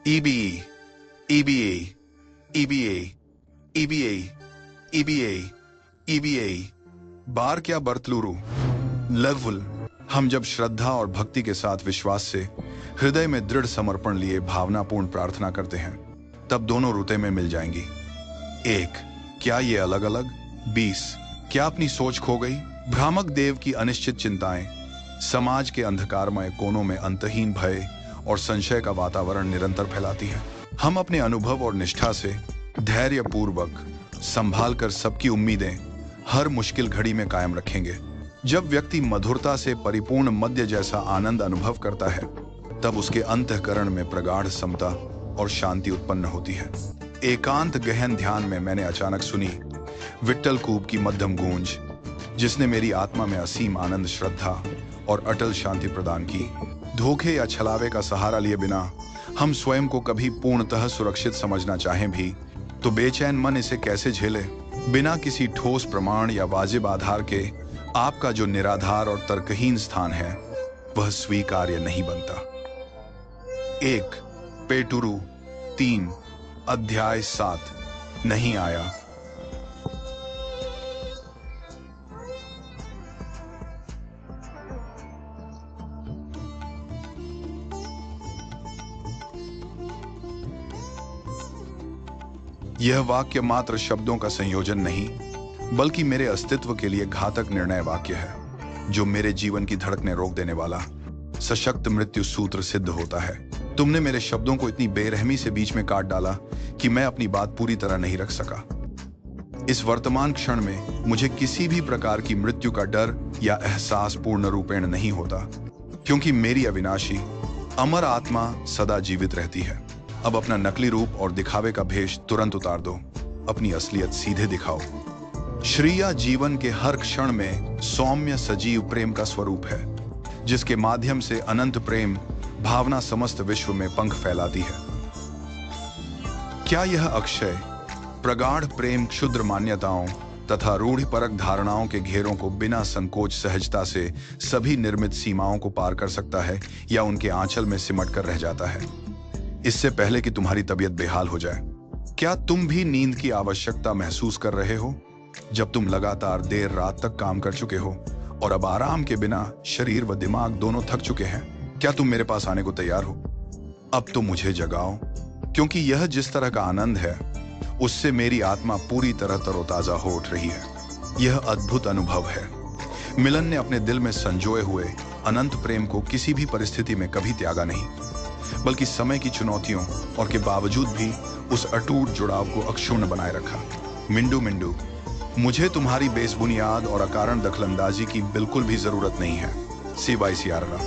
EBE, EBA, EBA, EBA, EBA, EBA, बार क्या बर्तलूरू level. हम जब श्रद्धा और भक्ति के साथ विश्वास से हृदय में दृढ़ समर्पण लिए भावनापूर्ण प्रार्थना करते हैं, तब दोनों रुते में मिल जाएंगी। 1, क्या ये अलग अलग? 20, क्या अपनी सोच खो गई? भ्रामक देव की अनिश्चित चिंताएं समाज के अंधकारमय कोनों में अंतहीन भय और संशय का वातावरण निरंतर फैलाती है। हम अपने अनुभव और निष्ठा से धैर्यपूर्वक संभाल कर सबकी उम्मीदें हर मुश्किल घड़ी में कायम रखेंगे। जब व्यक्ति मधुरता से परिपूर्ण मद्य जैसा आनंद अनुभव करता है, तब उसके अंतःकरण में प्रगाढ़ समता और शांति उत्पन्न होती है। एकांत गहन ध्यान में मैंने अचानक सुनी विट्ठल कूप की मध्यम गूंज, जिसने मेरी आत्मा में असीम आनंद, श्रद्धा और अटल शांति प्रदान की। धोखे या छलावे का सहारा लिए बिना हम स्वयं को कभी पूर्णतः सुरक्षित समझना चाहें भी तो बेचैन मन इसे कैसे झेले? बिना किसी ठोस प्रमाण या वाजिब आधार के आपका जो निराधार और तर्कहीन स्थान है, वह स्वीकार्य नहीं बनता। 1 पेटुरु 3 अध्याय 7 नहीं आया। यह वाक्य मात्र शब्दों का संयोजन नहीं, बल्कि मेरे अस्तित्व के लिए घातक निर्णय वाक्य है, जो मेरे जीवन की धड़कने रोक देने वाला सशक्त मृत्यु सूत्र सिद्ध होता है। तुमने मेरे शब्दों को इतनी बेरहमी से बीच में काट डाला कि मैं अपनी बात पूरी तरह नहीं रख सका। इस वर्तमान क्षण में मुझे किसी भी प्रकार की मृत्यु का डर या एहसास पूर्ण रूपेण नहीं होता, क्योंकि मेरी अविनाशी अमर आत्मा सदा जीवित रहती है। अब अपना नकली रूप और दिखावे का भेष तुरंत उतार दो, अपनी असलियत सीधे दिखाओ। श्रिया जीवन के हर क्षण में सौम्य सजीव प्रेम का स्वरूप है, जिसके माध्यम से अनंत प्रेम भावना समस्त विश्व में पंख फैलाती है। क्या यह अक्षय प्रगाढ़ प्रेम क्षुद्र मान्यताओं तथा रूढ़िपरक धारणाओं के घेरों को बिना संकोच सहजता से सभी निर्मित सीमाओं को पार कर सकता है, या उनके आंचल में सिमट कर रह जाता है? इससे पहले कि तुम्हारी तबीयत बेहाल हो जाए, क्या तुम भी नींद की आवश्यकता महसूस कर रहे हो? जब तुम लगातार देर रात तक काम कर चुके हो और अब आराम के बिना शरीर व दिमाग दोनों थक चुके हैं, क्या तुम मेरे पास आने को तैयार हो? अब तो मुझे जगाओ, क्योंकि यह जिस तरह का आनंद है, उससे मेरी आत्मा पूरी तरह तरोताजा हो उठ रही है। यह अद्भुत अनुभव है। मिलन ने अपने दिल में संजोए हुए अनंत प्रेम को किसी भी परिस्थिति में कभी त्यागा नहीं, बल्कि समय की चुनौतियों और के बावजूद भी उस अटूट जुड़ाव को अक्षुण्ण बनाए रखा। मिंडू मिंडू, मुझे तुम्हारी बेसबुनियाद और अकारण दखलंदाजी की बिल्कुल भी जरूरत नहीं है। सिवाय सियारा,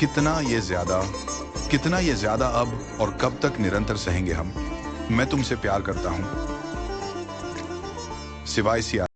कितना ये ज्यादा अब और कब तक निरंतर सहेंगे हम? मैं तुमसे प्यार करता हूं। सिवाय सियारा।